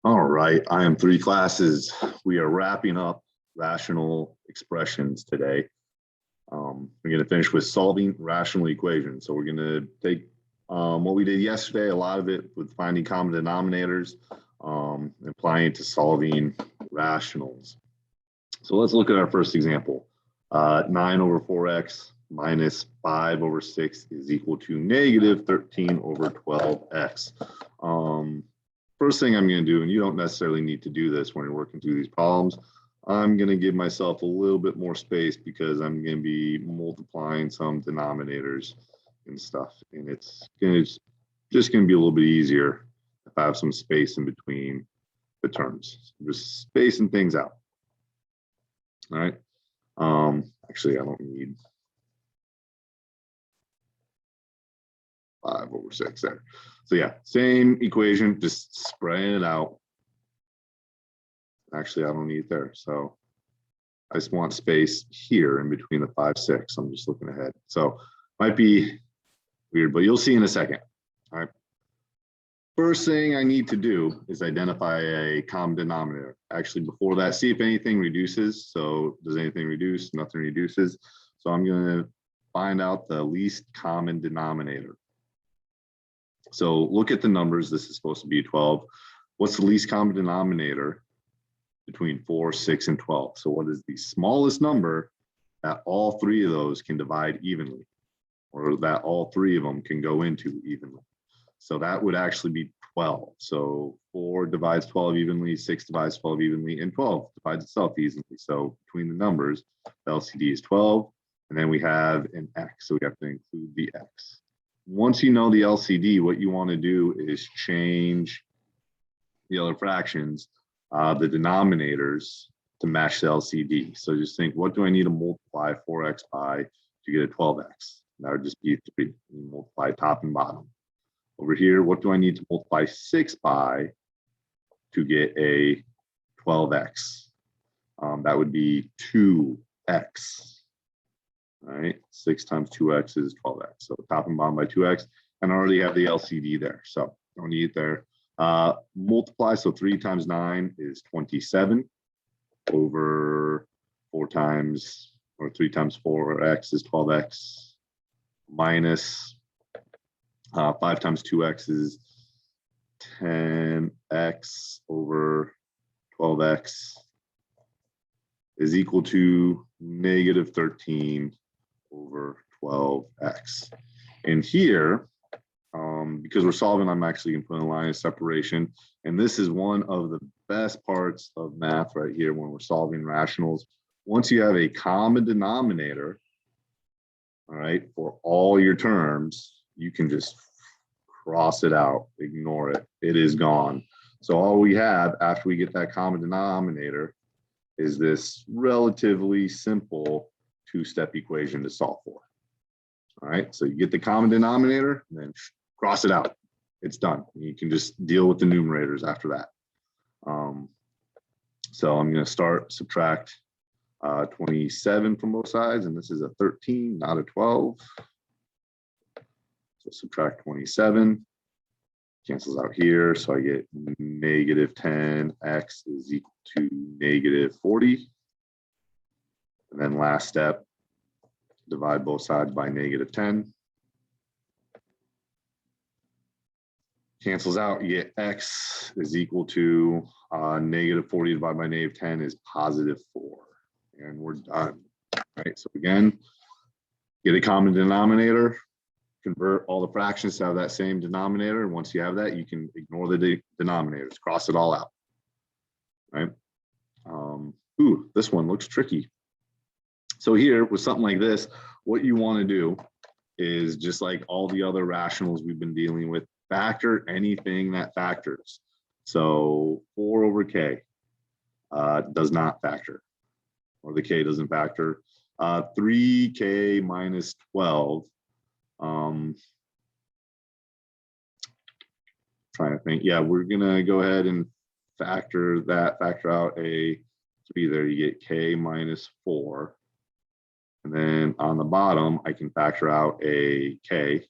All right, IM3 classes. We are wrapping up rational expressions today. We're going to finish with solving rational equations. So we're going to take what we did yesterday, a lot of it with finding common denominators, applying it to solving rationals. So let's look at our first example. 9 over 4x minus 5 over 6 is equal to negative 13 over 12x. First thing I'm going to do, and you don't necessarily need to do this when you're working through these problems, I'm going to give myself a little bit more space because I'm going to be multiplying some denominators and stuff. And it's just going to be a little bit easier if I have some space in between the terms. Just spacing things out. All right. Actually, I don't need 5 over 6 there. So yeah, same equation, just spreading it out. Actually, I don't need it there. So I just want space here in between the 5, 6. I'm just looking ahead. So might be weird, but you'll see in a second. All right. First thing I need to do is identify a common denominator. Actually, before that, see if anything reduces. So does anything reduce? Nothing reduces. So I'm going to find out the least common denominator. So look at the numbers. This is supposed to be 12. What's the least common denominator between 4, 6, and 12? So what is the smallest number that all three of those can divide evenly, or that all three of them can go into evenly? So that would actually be 12. So 4 divides 12 evenly, 6 divides 12 evenly, and 12 divides itself evenly. So between the numbers, the LCD is 12, and then we have an x, so we have to include the x. Once you know the LCD, what you want to do is change the other fractions, the denominators, to match the LCD. So just think, what do I need to multiply 4x by to get a 12x? That would just be 3. You multiply top and bottom. Over here, what do I need to multiply 6 by to get a 12x? That would be 2x. All right, 6 times 2x is 12x. So top and bottom by 2x, and I already have the LCD there, so don't need it there. Multiply, so 3 times 9 is 27 over 4 times, or 3 times 4x is 12x, minus 5 times 2x is 10x over 12x is equal to negative 13 over 12x. And here, because we're solving, I'm actually going to put a line of separation. And this is one of the best parts of math right here when we're solving rationals. Once you have a common denominator, all right, for all your terms, you can just cross it out, ignore it. It is gone. So all we have after we get that common denominator is this relatively simple 2-step equation to solve for. All right, so you get the common denominator, and then cross it out. It's done. You can just deal with the numerators after that. So I'm going to subtract 27 from both sides, and this is a 13, not a 12. So subtract 27, cancels out here, so I get negative 10x is equal to negative 40. And then last step, divide both sides by negative 10. Cancels out, you get x is equal to negative 40 divided by negative 10 is positive 4. And we're done. All right, so again, get a common denominator, convert all the fractions to have that same denominator. And once you have that, you can ignore the denominators, cross it all out. All right. Ooh, this one looks tricky. So here with something like this, what you want to do is just like all the other rationals we've been dealing with, factor anything that factors. So 4 over k does not factor, or the k doesn't factor. 3k minus 12. Trying to think. Yeah, we're gonna go ahead and factor out a 3 there. You get k minus 4. And then on the bottom, I can factor out a k,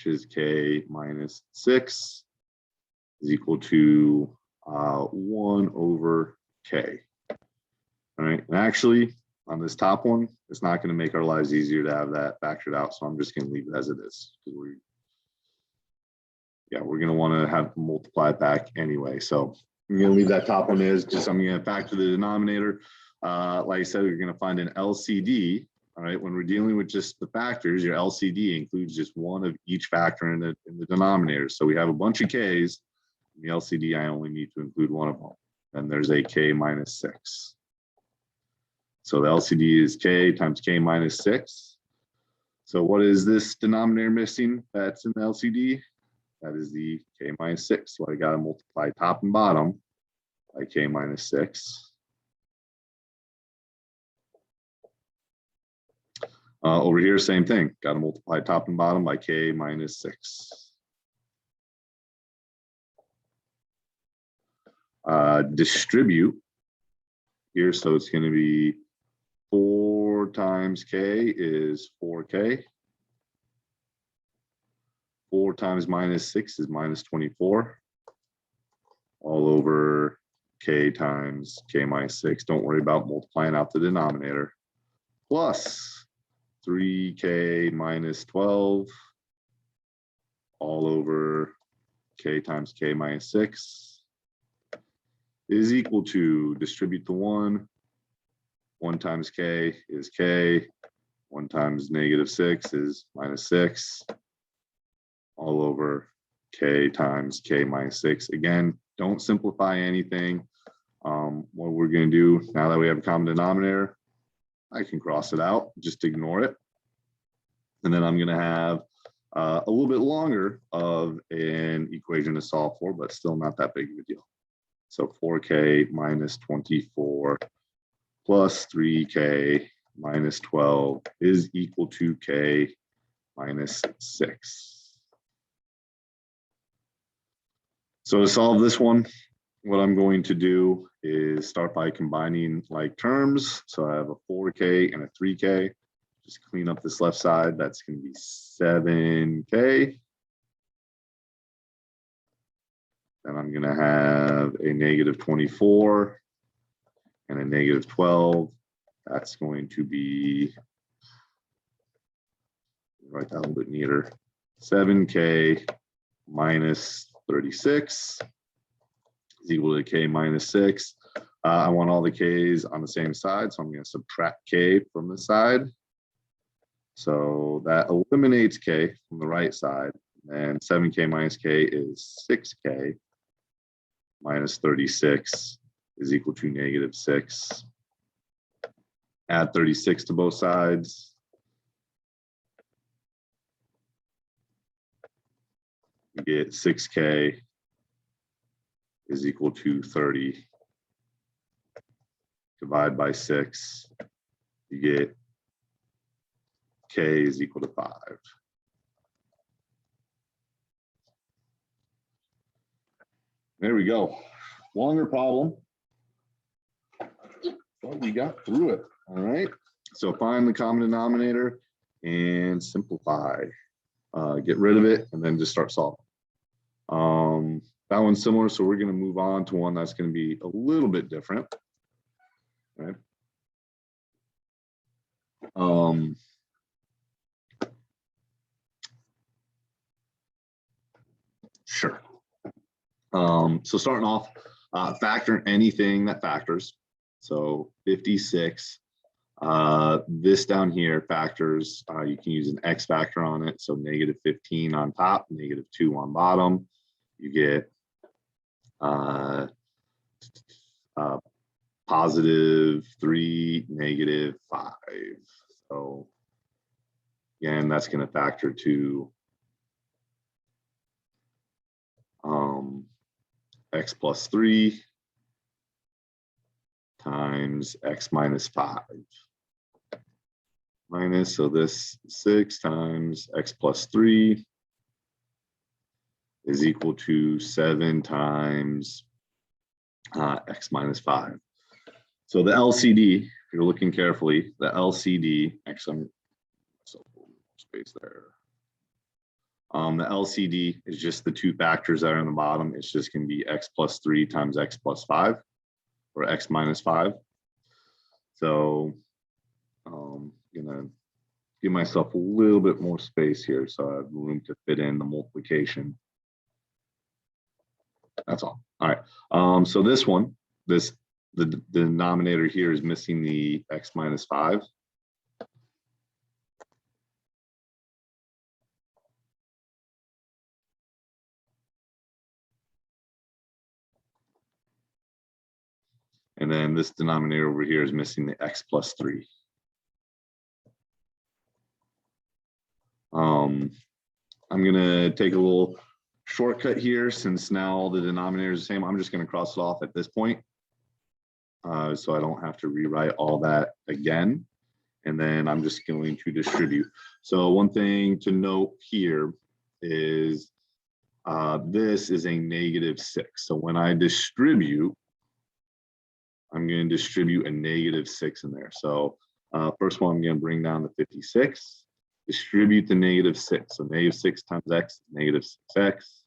which is k minus 6, is equal to 1 over k. All right, and actually on this top one, it's not going to make our lives easier to have that factored out, so I'm just going to leave it as it is, because we're going to want to have to multiply it back anyway. So I'm going to leave that top one as just, I'm going to factor the denominator. Like I said, we're going to find an LCD. All right, when we're dealing with just the factors, your LCD includes just one of each factor in the denominator. So we have a bunch of k's. In the LCD, I only need to include one of them. Then there's a k minus 6. So the LCD is k times k minus 6. So what is this denominator missing that's in the LCD? That is the k minus 6. So I got to multiply top and bottom by k minus 6. Over here, same thing. Got to multiply top and bottom by k minus 6. Distribute here, so it's going to be 4 times k is 4k. 4 times minus 6 is minus 24. All over k times k minus 6. Don't worry about multiplying out the denominator. Plus 3k minus 12 all over k times k minus 6 is equal to, distribute the 1. 1 times k is k. 1 times negative 6 is minus 6 all over k times k minus 6. Again, don't simplify anything. What we're going to do now that we have a common denominator, I can cross it out, just ignore it. And then I'm going to have a little bit longer of an equation to solve for, but still not that big of a deal. So 4k minus 24 plus 3k minus 12 is equal to k minus 6. So to solve this one, what I'm going to do is start by combining like terms. So I have a 4k and a 3k. Just clean up this left side. That's going to be 7k. Then I'm going to have a negative 24 and a negative 12. That's going to be, write that a little bit neater, 7k minus 36 is equal to k minus 6. I want all the k's on the same side, so I'm going to subtract k from the side. So that eliminates k from the right side, and 7k minus k is 6k minus 36 is equal to negative 6. Add 36 to both sides. You get 6k is equal to 30. Divide by 6, you get k is equal to 5. There we go. Longer problem, but we got through it. All right. So find the common denominator and simplify. Get rid of it and then just start solving. That one's similar, so we're going to move on to one that's going to be a little bit different. Right. Sure. So starting off, factor anything that factors. So 56. This down here factors, you can use an X factor on it. So negative 15 on top, negative 2 on bottom. You get positive 3, negative 5. So again, that's going to factor to x plus 3 times x minus 5. Minus, so this 6 times x plus 3 is equal to 7 times x minus 5. So the LCD, if you're looking carefully, the LCD, actually, I'm space there. The LCD is just the two factors that are in the bottom. It's just going to be x plus 3 times x plus 5 or x minus 5. So I'm going to give myself a little bit more space here so I have room to fit in the multiplication. That's all. All right. So this one, the denominator here is missing the x minus 5. And then this denominator over here is missing the x plus 3. I'm going to take a little shortcut here since now all the denominators are the same. I'm just going to cross it off at this point so I don't have to rewrite all that again. And then I'm just going to distribute. So one thing to note here is this is a -6. So when I distribute, I'm going to distribute a -6 in there. So first one, I'm going to bring down the 56. Distribute the -6. So -6 times x is -6x.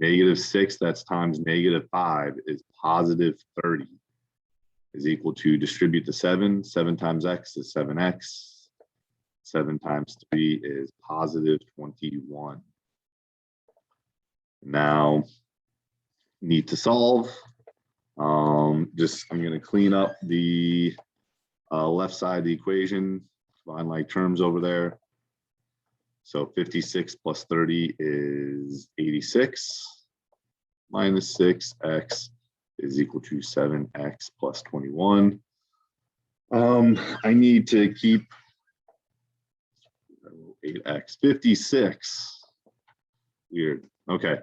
-6, that's times -5 is positive 30 is equal to distribute the 7. 7 times x is 7x. 7 times 3 is positive 21. Now, need to solve. I'm going to clean up the left side of the equation, combine like terms over there. So 56 plus 30 is 86 minus 6x is equal to 7x plus 21. I need to keep 8x, 56. Weird. Okay.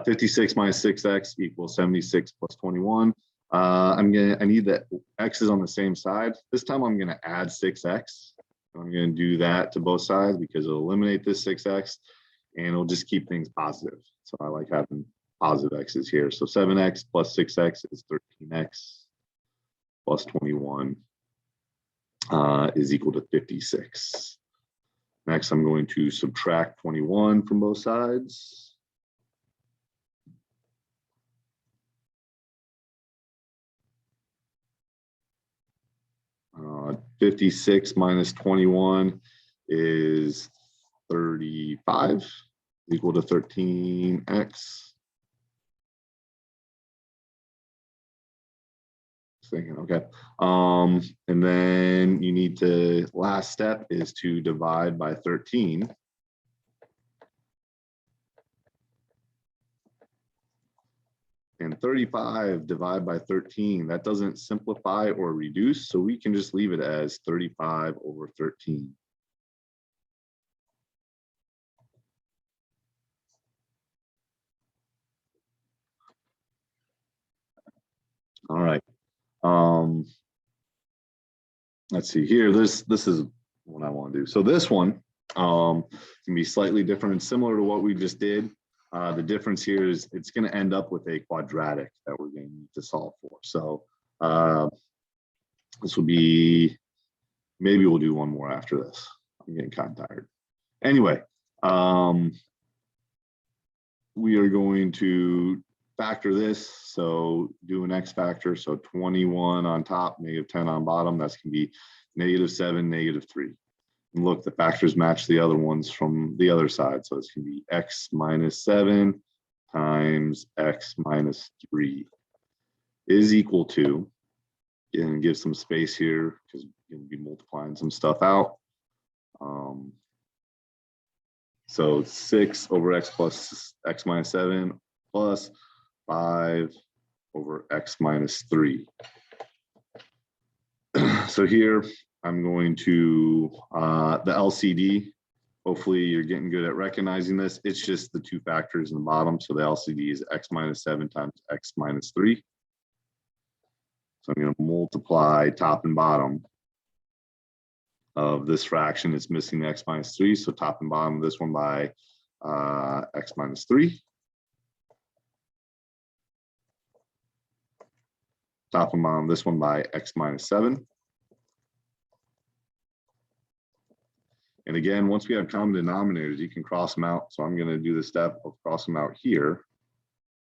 56 minus 6x equals 76 plus 21. I need that x is on the same side. This time I'm going to add 6x. I'm going to do that to both sides because it'll eliminate this 6x and it'll just keep things positive. So I like having positive x's here. So 7x plus 6x is 13x plus 21 is equal to 56. Next, I'm going to subtract 21 from both sides. 56 minus 21 is 35, equal to 13x. Thinking, okay. And then you need to, last step is to divide by 13. And 35 divided by 13, that doesn't simplify or reduce, so we can just leave it as 35 over 13. All right. Let's see here. This is what I want to do. So this one can be slightly different and similar to what we just did. The difference here is it's going to end up with a quadratic that we're going to need to solve for. So this will be, maybe we'll do one more after this. I'm getting kind of tired. Anyway, we are going to factor this. So do an x factor. So 21 on top, -10 on bottom. That's going to be -7, -3. And look, the factors match the other ones from the other side. So it's going to be x minus 7 times x minus 3 is equal to, and give some space here because we're going to be multiplying some stuff out. So 6 over x plus x minus 7 plus 5 over x minus 3. So here I'm going to the LCD. Hopefully you're getting good at recognizing this. It's just the two factors in the bottom. So the LCD is x minus 7 times x minus 3. So I'm going to multiply top and bottom of this fraction. It's missing the x minus 3. So top and bottom of this one by x minus 3. Top and bottom of this one by x minus 7. And again, once we have common denominators, you can cross them out. So I'm going to do the step of cross them out here.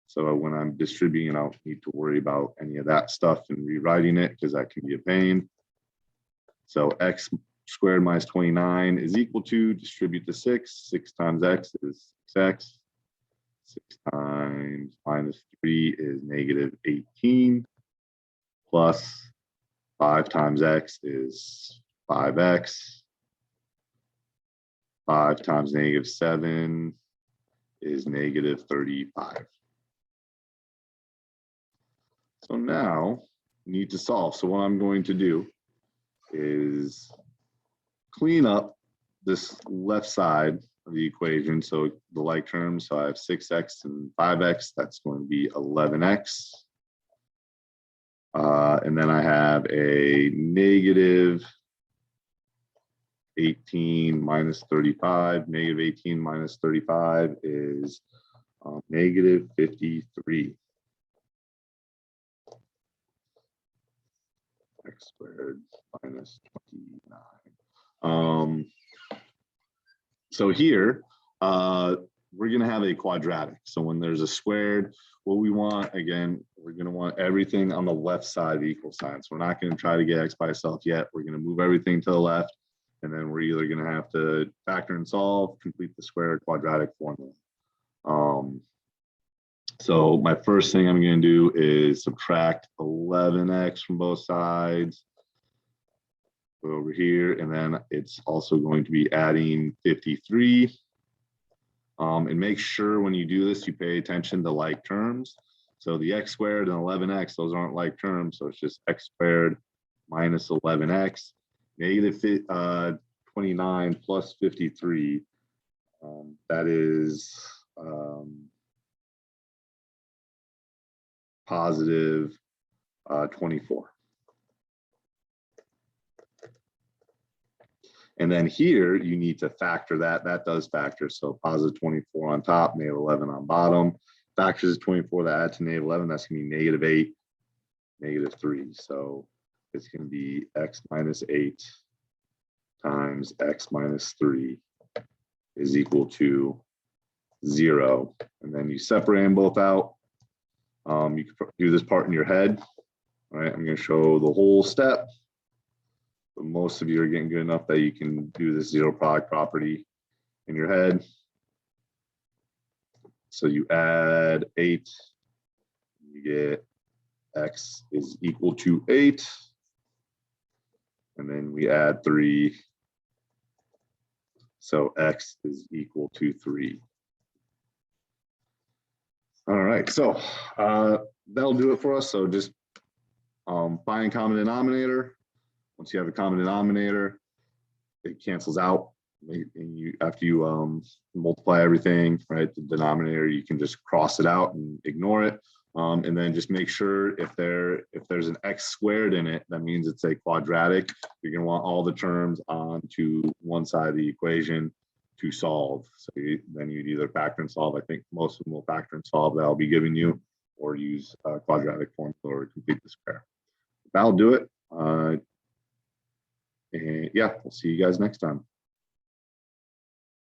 So when I'm distributing, I don't need to worry about any of that stuff and rewriting it because that can be a pain. So x squared minus 29 is equal to, distribute the 6. 6 times x is 6x. 6 times minus 3 is negative 18. Plus 5 times x is 5x. 5 times negative 7 is negative 35. So now we need to solve. So what I'm going to do is clean up this left side of the equation. So the like terms, so I have 6x and 5x, that's going to be 11x. And then I have a negative 18 minus 35. Negative 18 minus 35 is negative 53. X squared minus 29. So here, we're going to have a quadratic. So when there's a squared, what we want, again, we're going to want everything on the left side of the equal sign. So we're not going to try to get x by itself yet. We're going to move everything to the left. And then we're either going to have to factor and solve, complete the square quadratic formula. So my first thing I'm going to do is subtract 11x from both sides. Go over here, and then it's also going to be adding 53. And make sure when you do this, you pay attention to like terms. So the x squared and 11x, those aren't like terms. So it's just x squared minus 11x. Negative 29 plus 53. That is positive 24. And then here you need to factor that. That does factor. So positive 24 on top, negative 11 on bottom. Factors 24 that add to negative 11. That's going to be negative 8, negative 3. So it's going to be x minus 8 times x minus 3 is equal to 0. And then you separate them both out. You can do this part in your head. All right, I'm going to show the whole step. But most of you are getting good enough that you can do this zero product property in your head. So you add 8, you get x is equal to 8. And then we add 3. So x is equal to 3. All right, so that'll do it for us. So just find common denominator. Once you have a common denominator, it cancels out. And you, after you multiply everything, right, the denominator, you can just cross it out and ignore it. And then just make sure if there's an x squared in it, that means it's a quadratic. You're going to want all the terms onto one side of the equation to solve. So then you'd either factor and solve. I think most of them will factor and solve that I'll be giving you, or use a quadratic formula or complete the square. That'll do it. And yeah, we'll see you guys next time.